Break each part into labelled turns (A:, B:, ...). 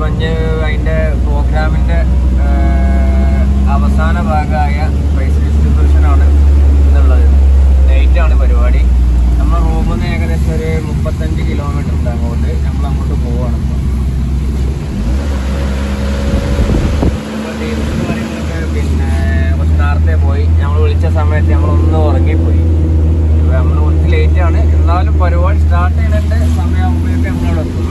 A: അതിൻ്റെ പ്രോഗ്രാമിൻ്റെ അവസാന ഭാഗമായ പ്രൈസ് ഡിസ്ട്രിബ്യൂഷനാണ് എന്നുള്ളത്. നൈറ്റാണ് പരിപാടി. നമ്മുടെ റൂമിൽ നിന്ന് ഏകദേശം ഒരു 35 കിലോമീറ്റർ ഉണ്ട് അങ്ങോട്ട്. നമ്മൾ അങ്ങോട്ട് പോവുകയാണ്. പിന്നെ കുറച്ച് നേരത്തെ പോയി. നമ്മൾ വിളിച്ച സമയത്ത് നമ്മളൊന്ന് ഉറങ്ങിപ്പോയി. നമ്മൾ കുറച്ച് ലേറ്റാണ്. എന്നാലും പരിപാടി സ്റ്റാർട്ട് ചെയ്യുന്നുണ്ട്. സമയമാകുമ്പോഴേക്കും നമ്മളവിടെ എത്തും.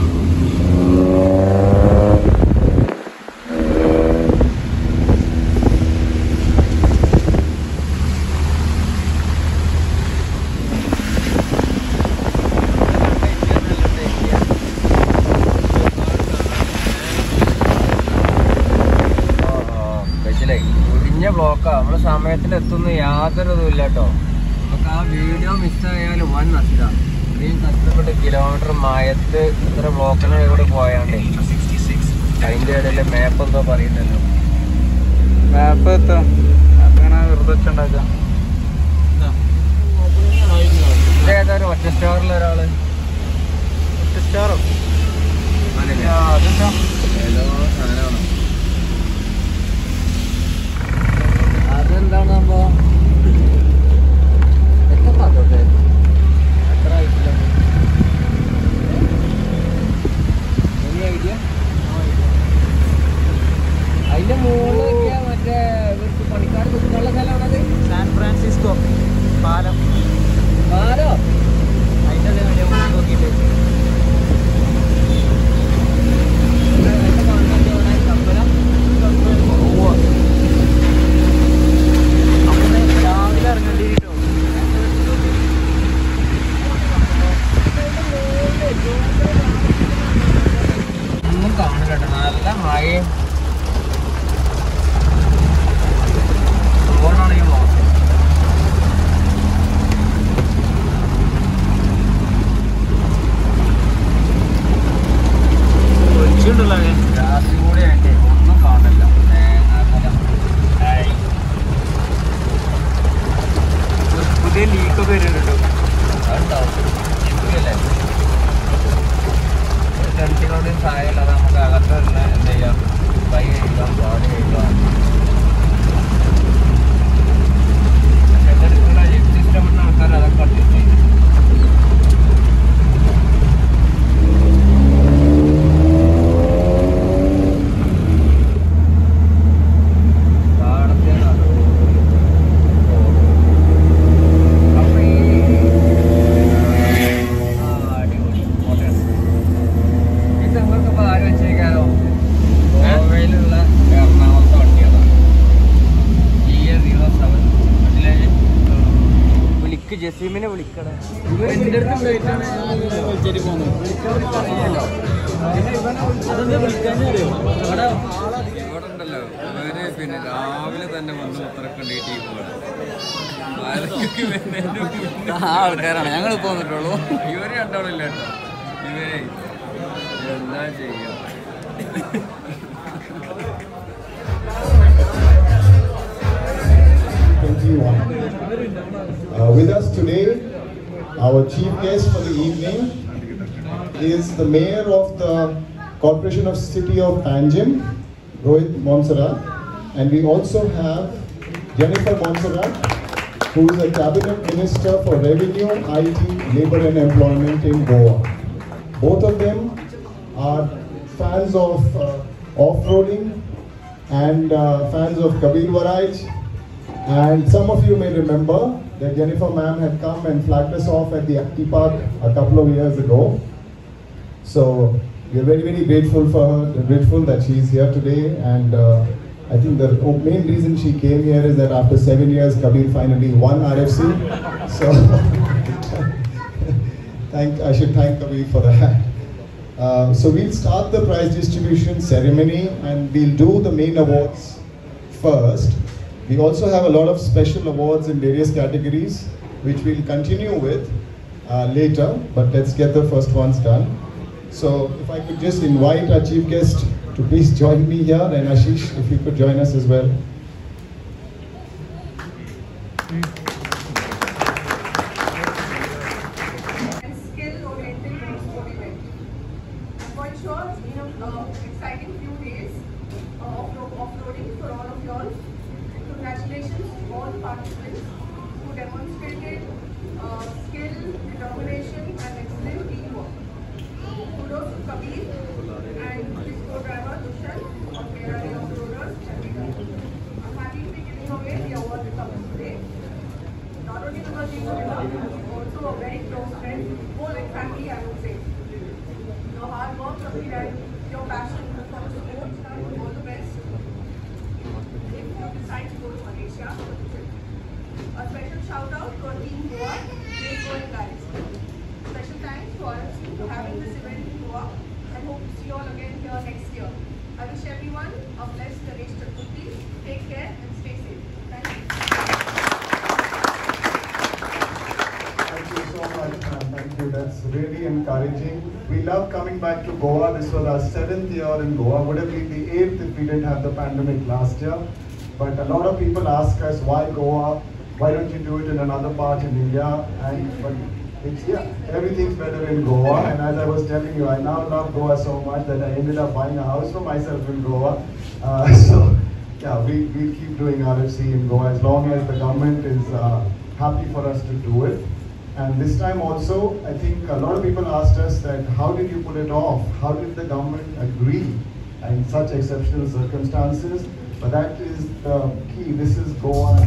A: ബ്ലോക്കാണ്. നമ്മൾ സമയത്തിന് എത്തുന്ന യാതൊരു ഇതുമില്ല കേട്ടോ. നമുക്ക് ആ വീഡിയോ മിസ്സായാലും വൻ നഷ്ടമാണ്. ഇത്രയും കഷ്ടപ്പെട്ട് കിലോമീറ്റർ മയത്ത് ഇത്ര ബ്ലോക്കിന് ഇവിടെ പോയാണ്ടേ. അതിൻ്റെ ഇടയിൽ മാപ്പ് എന്തോ പറയുന്നല്ലോ.
B: മാപ്പ് എത്താം. അങ്ങനെ വെറുതെ ഉണ്ടാക്കാം.
A: ഇതേതൊരു ഒറ്റ സ്റ്റാറിൽ ഒരാള്
B: ഒറ്റ സ്റ്റാറോ
A: ഏതോ സാധനമാണ്. അതെന്താണ് സംഭവം? എത്ര പാത്തോട്ടെ എത്ര ആയിട്ടില്ല. Any idea? അതിന്റെ മുകളിലൊക്കെ മറ്റേ പണിക്കാർ കുട്ടികളുടെ സ്ഥലമാണത്.
B: സാൻ ഫ്രാൻസിസ്കോ പാലം.
A: പാലോ?
B: അതിൻ്റെ നോക്കിയിട്ട് രാവിലെ ഇറങ്ങേണ്ടിട്ടോ.
A: ഒന്നും കാണില്ല കേട്ടോ. നല്ല മഴയും ഫോണാണ് ഈ മോശം.
B: ഒളിച്ചുണ്ടല്ലോ
A: രാത്രി കൂടെ ആയിട്ട് ഒന്നും കാണില്ല.
B: പുതിയ ലീക്കൊക്കെ വരുന്നുണ്ട്.
A: അതുണ്ടാവും. ഇപ്പോഴല്ലേ ഒരു ടെൻറ്റിനോട് സഹായമില്ലാതെ നമുക്ക് അകത്ത് തന്നെ എന്ത് ചെയ്യാം, കൈ കഴിക്കാം, പാട് കഴിക്കാം. എന്തെടുക്കുന്ന ഇഷ്ടപ്പെടുന്ന ആൾക്കാർ അതൊക്കെ അഡ്ജസ്റ്റ് ചെയ്യും. ജസീമിനെ വിളിക്കണം. ഇവിടെണ്ടല്ലോ ഇവര് പിന്നെ രാവിലെ തന്നെ വന്ന് ഉത്തരക്കണ്ടി
B: ആൾക്കാരാണ് ഞങ്ങൾ ഇപ്പോൾ വന്നിട്ടുള്ളൂ.
A: ഇവര് കണ്ടോളില്ല കേട്ടോ. ഇവരെ എന്താ ചെയ്യാ?
C: With us today, our chief guest for the evening is the mayor of the Corporation of City of Panjim, Rohit Montserrat, and we also have Jennifer Montserrat, who is a cabinet minister for revenue, IT, labor and employment in Goa. Both of them are fans of off-roading and fans of Kabir Waraj. And some of you may remember that Jennifer ma'am had come and flagged us off at the Akti Park a couple of years ago. So we are very, very grateful for her, grateful that she is here today. And I think the main reason she came here is that after 7 years, Kabir finally won RFC. So I should thank Kabir for that. So we'll start the prize distribution ceremony and we'll do the main awards first. We also have a lot of special awards in various categories, which we'll continue with later, but let's get the first ones done. So if I could just invite our chief guest to please join me here, and Ashish, if you could join us as well.
D: Skill-oriented transport event. I'm quite sure sure it's been an exciting few days of off-roading for all of y'all. Congratulations to all the participants who demonstrated skill, determination and excellent teamwork. Kudos to Kabir and his co-driver Dushan of KRA Off-Roaders, Chandigarh. I'm happy to be giving away the award to Kabir today. Not only because he's a winner, he's also a very close friend, more like family I would say. Your hard work, Kabir, and your passion for the sport, all the best. If you decide to go to Malaysia, a special shout out to our team Goa, great going guys. Special thanks to RMC for having this event in Goa and hope to see you all again here next year. I wish everyone a blessed Ganesh Chaturthi. Take care and stay safe. Thank you.
C: Thank you so much, ma'am. Thank you. That's really encouraging. We love coming back to Goa. This was our 7th year in Goa. Would have been the 8th if we didn't have the pandemic last year. But a lot of people ask us, why Goa? Why don't you do it in another part in India? But it's, everything's better in Goa. And as I was telling you, I now love Goa so much that I ended up buying a house for myself in Goa. So yeah, we keep doing RFC in Goa as long as the government is happy for us to do it. And this time also, I think a lot of people asked us that, how did you put it off? How did the government agree in such exceptional circumstances? But that is the key. This is Goa.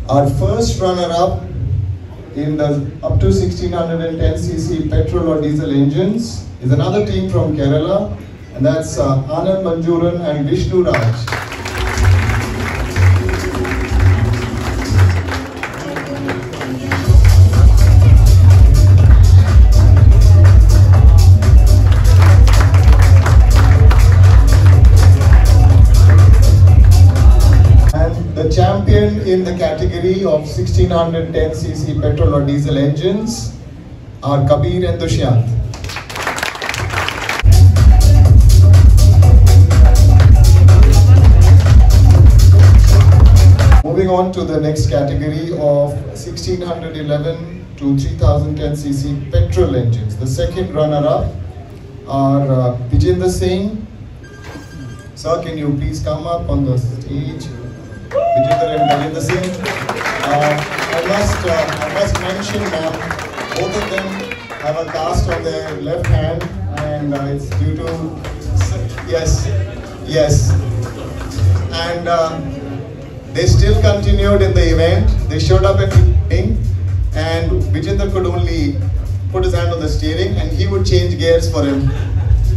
C: Our first runner-up in the up to 1610cc petrol or diesel engines is another team from Kerala, and that's Anand Manjuran and Vishnu Raj. The champion in the category of 1610cc petrol or diesel engines are Kabir and Dushyant. Moving on to the next category of 1611 to 3010cc petrol engines. The second runner-up are Vijender Singh. Sir, can you please come up on the stage? Vijender and Vijender Singh. I must mention both of them have a cast on their left hand, and it's due to yes, and they still continued in the event. They showed up at the beginning, and Vijender could only put his hand on the steering, and he would change gears for him,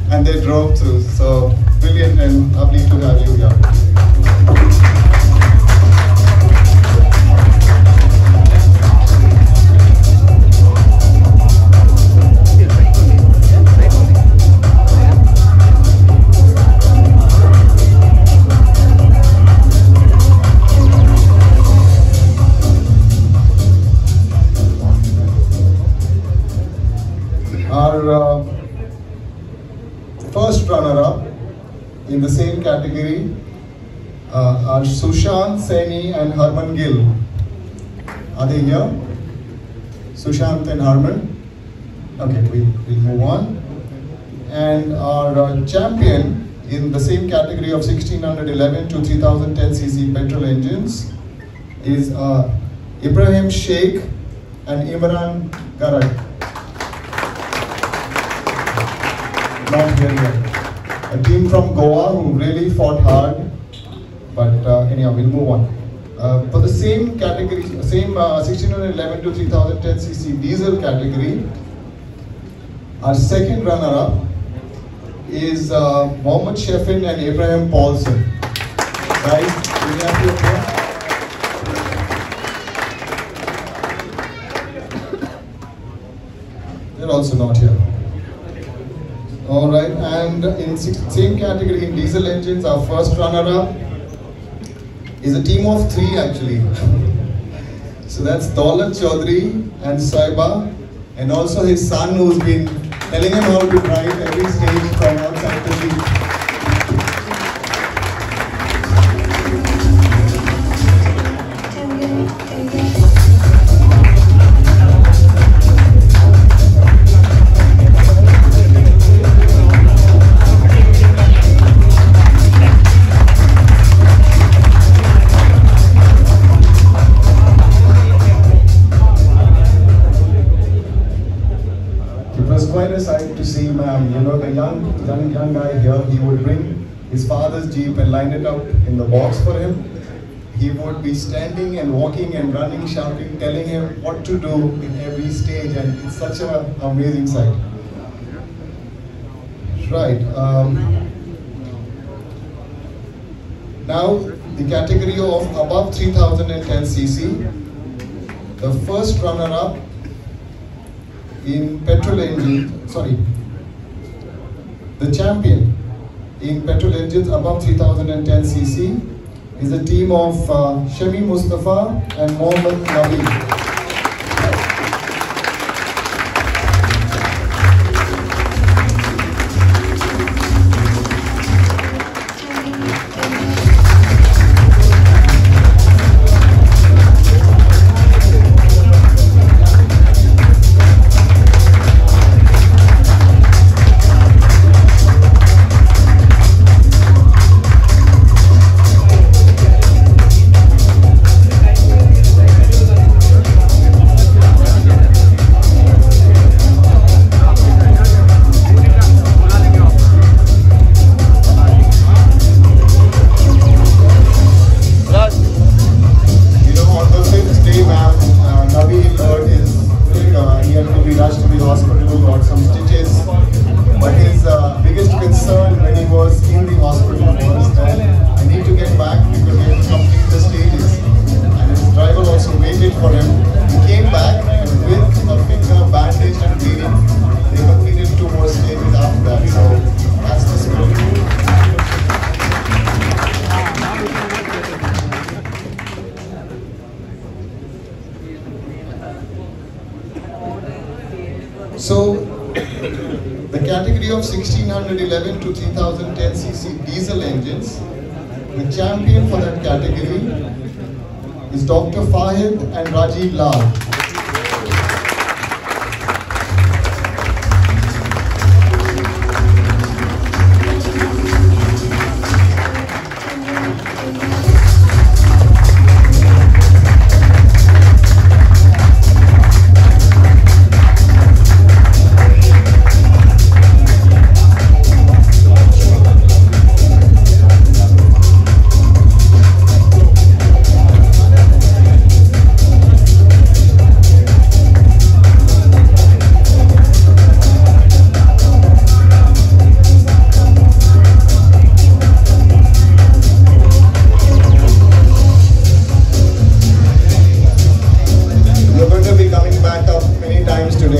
C: and they drove through. So brilliant and lovely to have you here. Our first runner-up in the same category are Sushant Saini and Harman Gill. Are they here? Sushant and Harman? Okay, we'll move on. And our champion in the same category of 1611 to 3010cc petrol engines is Ibrahim Sheikh and Imran Garag. Not here yet. A team from Goa who really fought hard, but anyhow, we'll move on. For the same category, same 1611 to 3010cc diesel category, our second runner-up is Mohammed Sheffin and Abraham Paulson. Guys, do you have your phone? They're also not here. Alright, and in same category in diesel engines, our first runner-up is a team of 3 actually. So that's Daulat Chaudhary and Saiba, and also his son who's been telling him how to drive every stage from outside the league. young guy here, he would bring his father's jeep and line it out in the box for him. He would be standing and walking and running, shouting, telling him what to do in every stage, and it's such an amazing sight. Right. Now, the category of above 3010 cc, the first runner-up in petrol engine, the champion in petrol engines above 3010 cc is a team of Shami Mustafa and Mohammad Nabi. So, the category of 1611 to 3010 cc diesel engines, the champion for that category is Dr. Fahid and Rajiv Lal.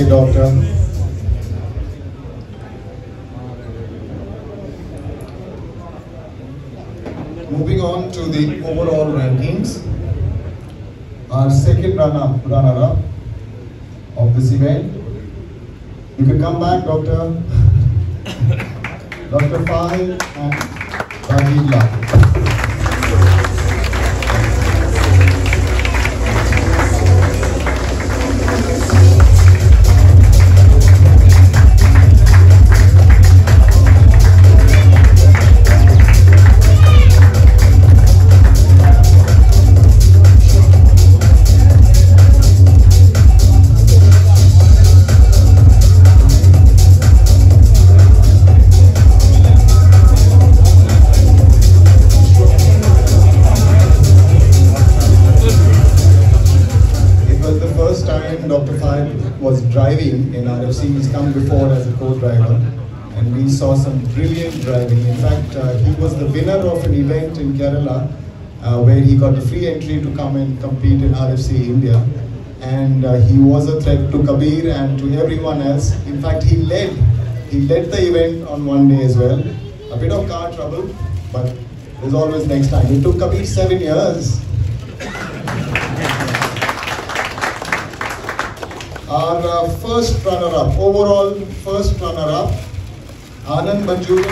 C: Doctor. Moving on to the overall rankings, our second runner-up of this event. You can come back, Dr. Fahid and Rajiv Lal. Dr. Fahid was driving in RFC. He's come before as a co-driver, and we saw some brilliant driving. In fact, he was the winner of an event in Kerala where he got a free entry to come and compete in RFC India, and he was a threat to Kabir and to everyone else. In fact, he led the event on one day as well. A bit of car trouble, but there's always next time. It took Kabir 7 years. Our first runner-up, overall first runner-up, Anand Manju.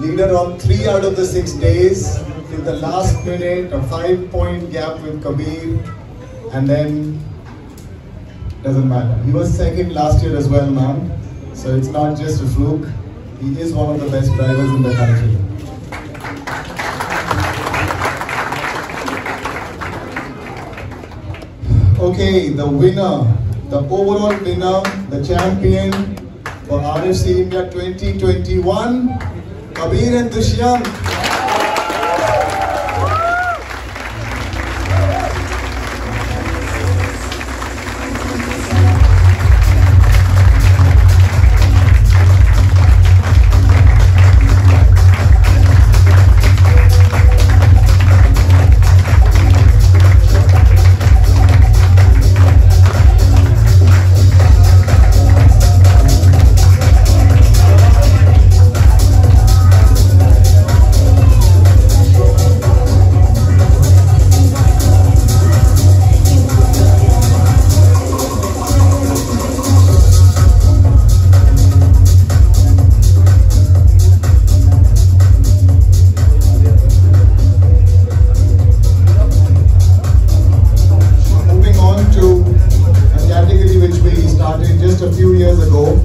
C: leader on 3 out of the 6 days. Till the last minute, a 5-point gap with Kabir, and then doesn't matter. He was second last year as well, man. So it's not just a fluke. He is one of the best drivers in the country. Okay, the winner, the overall winner, the champion for RFC India 2021, Kabir and Dushyant. Just a few years ago,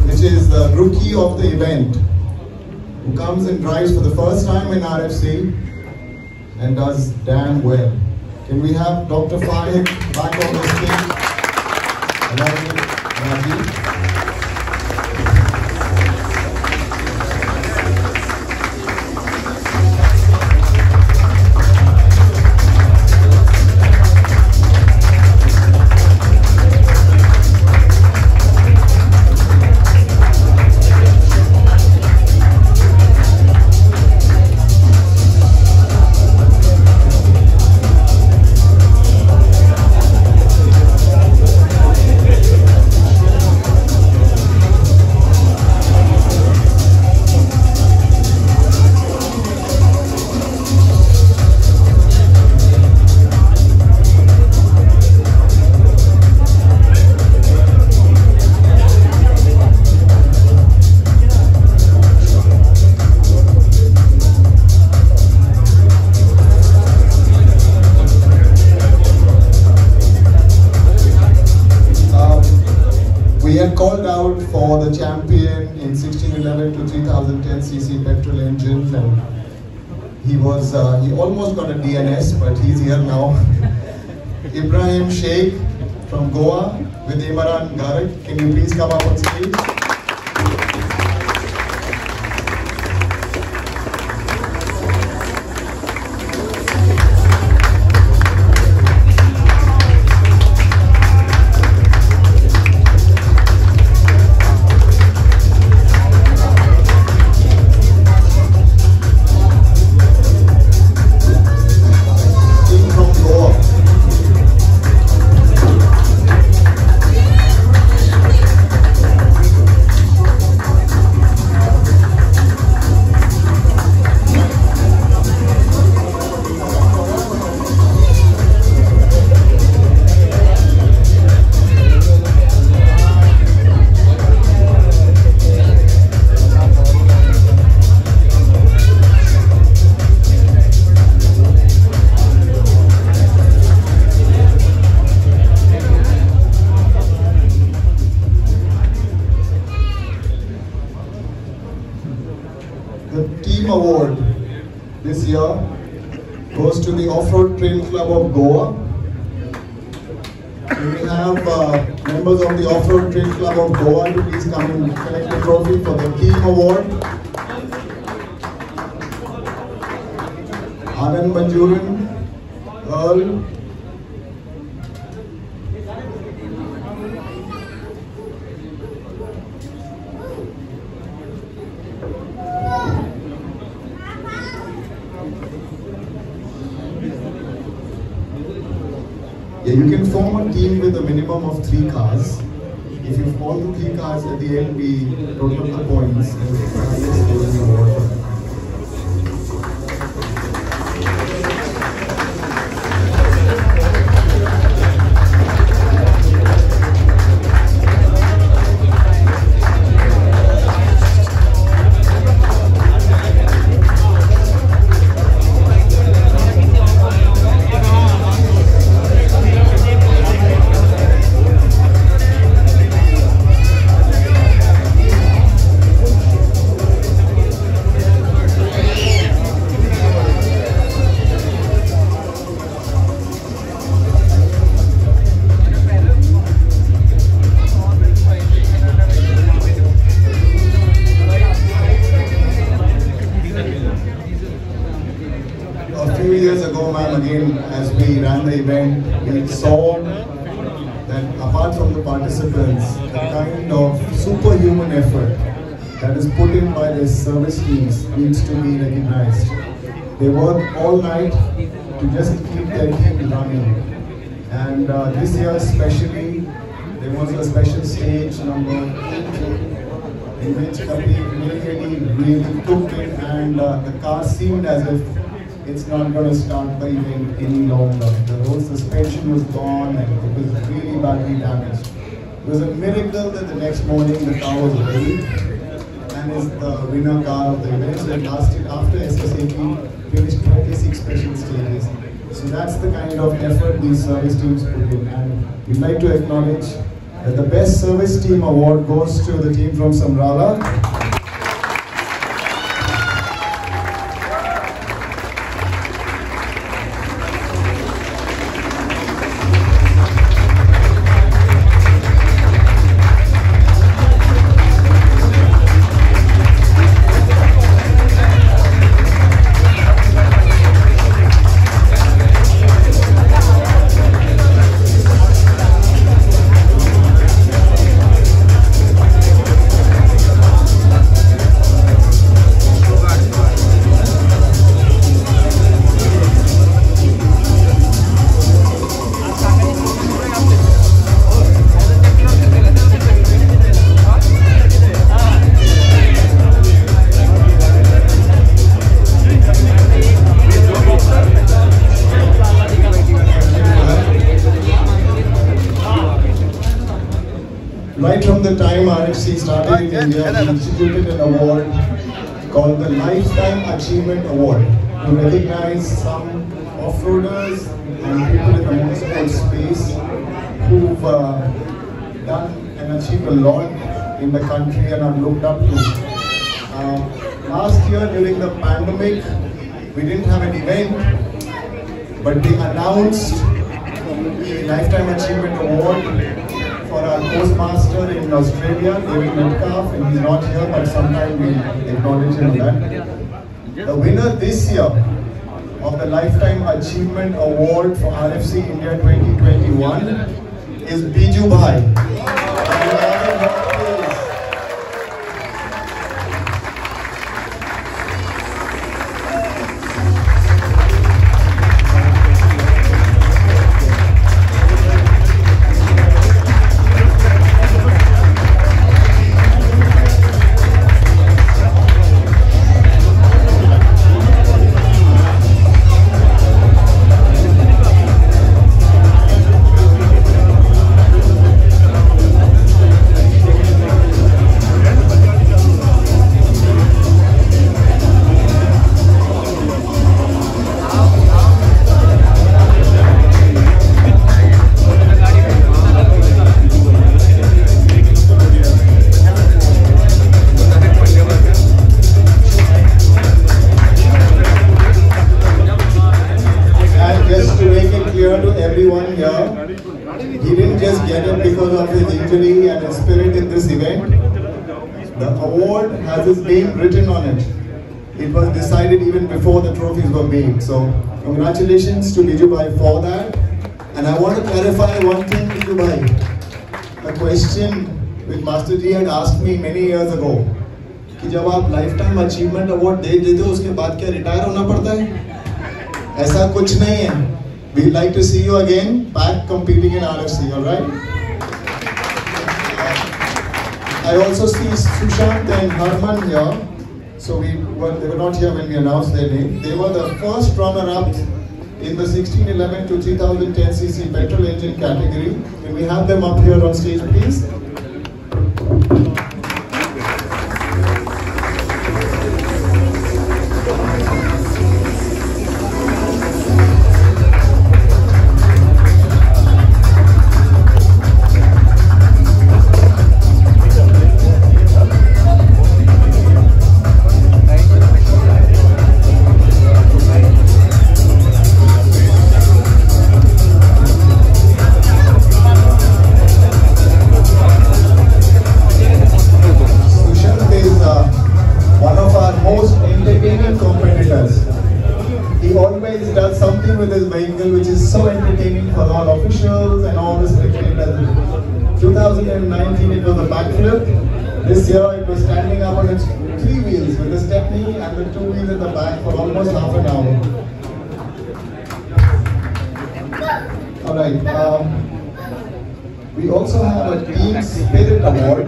C: which is the rookie of the event, who comes and drives for the first time in RFC and does damn well. Can we have Dr. Fahid back on the stage? Along with Rajiv. We had called out for the champion in 1611 to 3010cc petrol engine, and he almost got a DNS, but he's here now. Ibrahim Sheikh from Goa with Imran Garg. Can you please come up on stage? The team award this year goes to the Off-Road Trail Club of Goa. We have members of the Off-Road Trail Club of Goa to please come and collect the trophy for the team award. Anand Manjuran, Earl, yeah, you can form a team with a minimum of 3 cars. If you form the 3 cars at the end, we total the points and the highest score in the award. event, we saw that apart from the participants, the kind of superhuman effort that is put in by the service teams needs to be recognized. They work all night to just keep their team running. And this year especially, there was a special stage number 8 in which Kapil really took it, and the car seemed as if it's not going to start the event any longer. The whole suspension was gone and it was really badly damaged. It was a miracle that the next morning the car was ready and is the winner car of the event. So it lasted after SSAP finished 26 special stages. So that's the kind of effort these service teams put in, and we'd like to acknowledge that the Best Service Team Award goes to the team from Samrala. Right from the time RFC started in India, we instituted an award called the Lifetime Achievement Award to recognize some off-roaders and people in the motorsport space who've done and achieved a lot in the country and are looked up to. Last year during the pandemic, we didn't have an event, but they announced the Lifetime Achievement Award for our postmaster in Australia, David Metcalf, and he's not here, but sometime we'll acknowledge him on that. The winner this year of the Lifetime Achievement Award for RFC India 2021 is Biju Bhai. Everyone here, he didn't just get it because of his injury and his spirit in this event. The award has his name written on it. It was decided even before the trophies were made. So congratulations to Biju Bhai for that. And I want to clarify one thing, Biju Bhai. A question which Master Ji had asked me many years ago. कि जब आप lifetime achievement award दे देते हो उसके बाद क्या retire होना पड़ता है? ऐसा कुछ नहीं है. We'd like to see you again back competing in RFC, alright? I also see Sushant and Harman here. So they were not here when we announced their name. They were the first runner-up in the 1611 to 3010cc petrol engine category. Can we have them up here on stage, please? 2019 it was a backflip. This year it was standing up on its 3 wheels with the stepney and the 2 wheels at the back for almost half an hour. Alright, we also have a Team Spirit Award,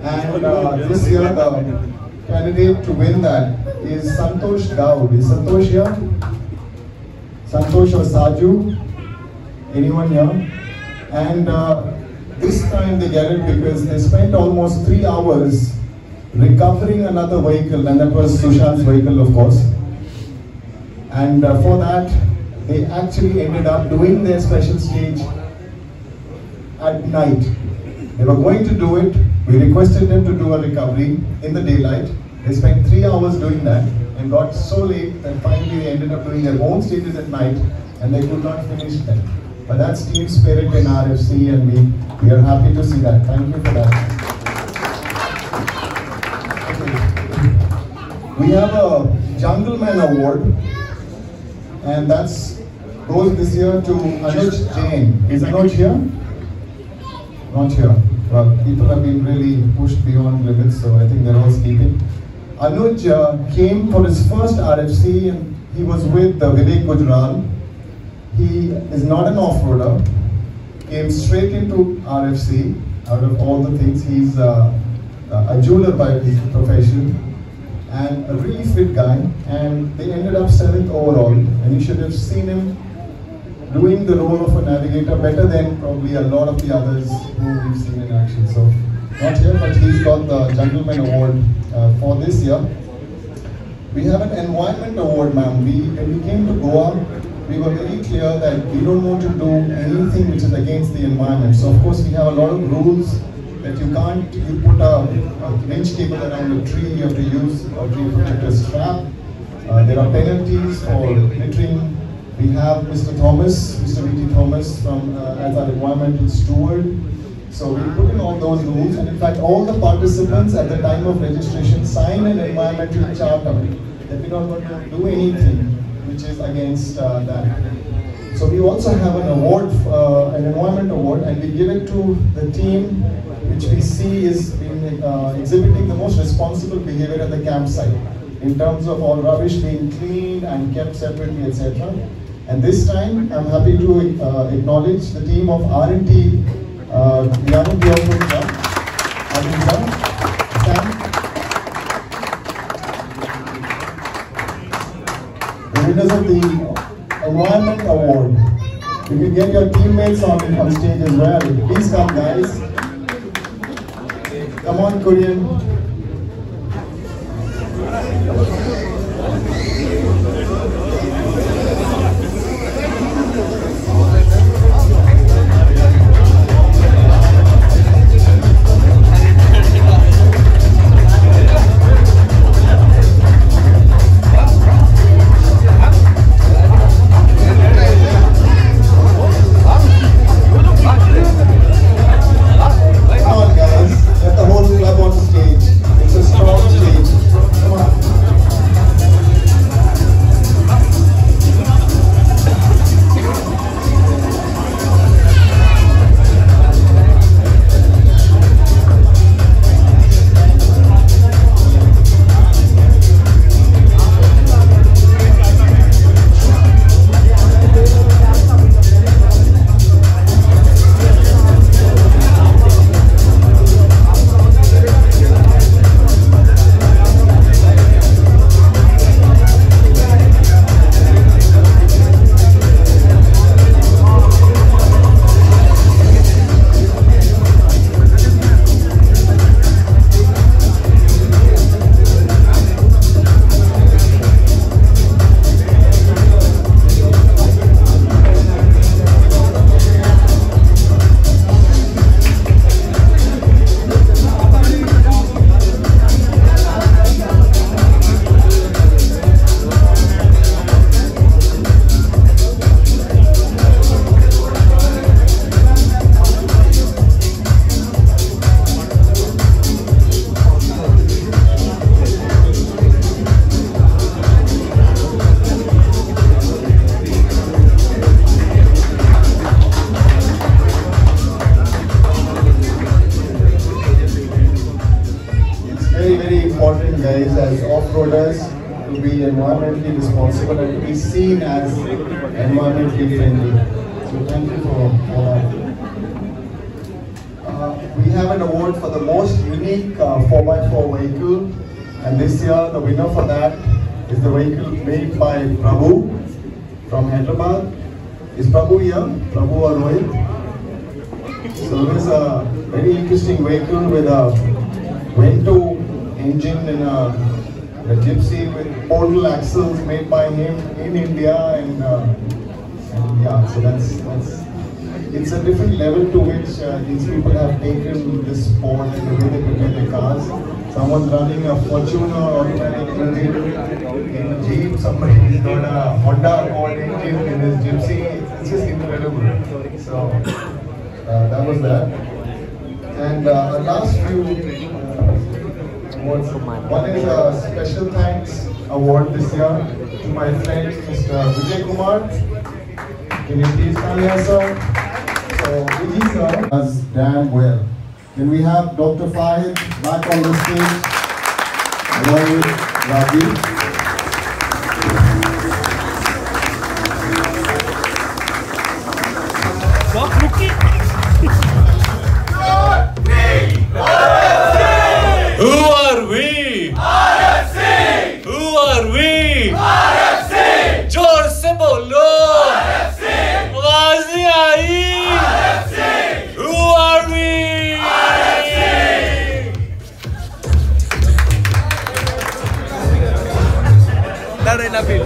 C: and this year the candidate to win that is Santosh Daud. Is Santosh here? Santosh or Saju? Anyone here? And this time they get it because they spent almost 3 hours recovering another vehicle, and that was Sushant's vehicle, of course. And for that, they actually ended up doing their special stage at night. They were going to do it. We requested them to do a recovery in the daylight. They spent 3 hours doing that and got so late that finally they ended up doing their own stages at night, and they could not finish them. But that's team spirit in RFC, and we are happy to see that. Thank you for that. Okay. We have a Jungleman Award, and that's goes this year to Anuj Jain. Is Anuj here? Not here. Well, people have been really pushed beyond limits, so I think they're all sleeping. Anuj came for his first RFC, and he was with Vivek Gujral. He is not an off-roader, came straight into RFC. Out of all the things, he's a jeweler by profession and a really fit guy, and they ended up 7th overall, and you should have seen him doing the role of a navigator better than probably a lot of the others who we've seen in action. So, not here, but he's got the Gentleman Award for this year. We have an Environment Award, ma'am. When we came to Goa, we were very clear that we don't want to do anything which is against the environment. So of course we have a lot of rules that you put a winch cable around a tree, you have to use a tree protector strap. There are penalties for littering. We have Mr. V.T. Thomas from as our environmental steward. So we put in all those rules, and in fact all the participants at the time of registration sign an environmental charter that we're not going to do anything which is against that. So we also have an award, an environment award, and we give it to the team which we see is exhibiting the most responsible behavior at the campsite in terms of all rubbish being cleaned and kept separately, etc. And this time I'm happy to acknowledge the team of R&T the winners of the Environment Award. You can get your teammates on stage as well. Please come, guys. Come on, Korean. important, guys, as off-roaders, to be environmentally responsible and to be seen as environmentally friendly. So thank you for that. We have an award for the most unique 4x4 vehicle, and this year the winner for that is the vehicle made by Prabhu from Hyderabad. Is Prabhu here? Prabhu or Rohit? So this is a very interesting vehicle with a Vento engine and a Gypsy with portal axles made by him in India, and yeah, so that's it's a different level to which these people have taken this sport and the way they prepare their cars. Someone's running a Fortuner automatic engine in a Jeep, somebody's got a Honda Accord engine in his Gypsy. It's just incredible. So that was that. And the last few awards. One is a special thanks award this year to my friend Mr. Vijay Kumar. Can you please come here, sir? So Vijay sir does damn well. Can we have Dr. Fahid back on the stage along with Ravi?
B: Who are we? RFC! Who are we? RFC! जोर से बोलो! RFC! आवाज नहीं आई! RFC! Who are we? RFC! Dare la pil.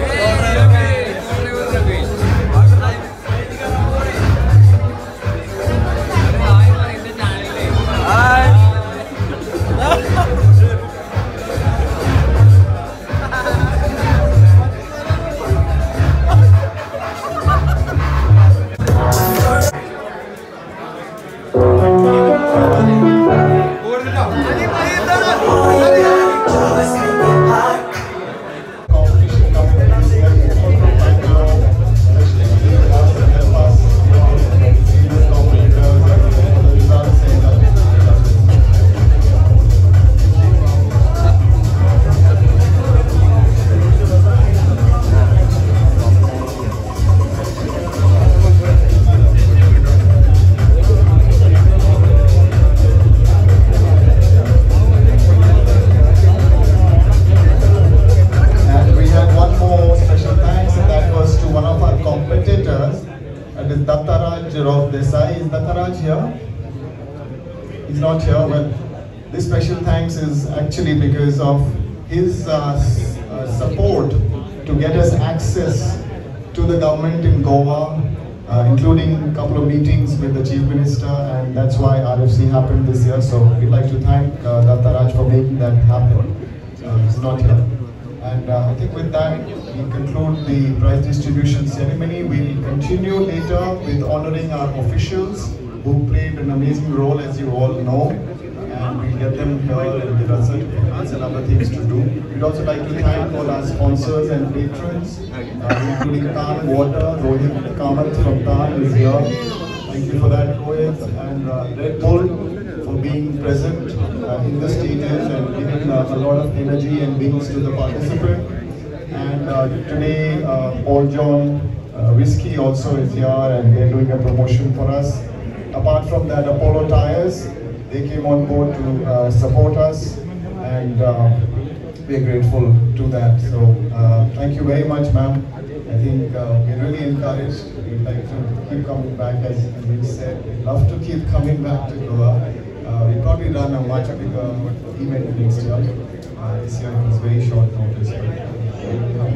B: Of Desai. Is Dattaraj here? He's not here, but this special thanks is actually because of his support to get us access to the government in Goa, including a couple of meetings with the Chief Minister, and that's why RFC happened this year. So we'd like to thank Dattaraj for making that happen. He's not here. And I think with that, we conclude the prize distribution ceremony. We'll continue later with honoring our officials who played an amazing role, as you all know. And we'll get them here and give us certificates and other things to do. We'd also like to thank all our sponsors and patrons, including Tan Water. Rohit Kamath from Tan is here. Thank you for that, Rohit. And Red Bull for being present in the stages and giving a lot of energy and wings to the participant. And today, Paul John Whiskey also is here, and they're doing a promotion for us. Apart from that, Apollo Tires, they came on board to support us, and we're grateful to that. So thank you very much, ma'am. I think we're really encouraged. We'd like to keep coming back, as we said. We'd love to keep coming back to Goa. We probably run a much bigger event next year. This year it was very short notice, but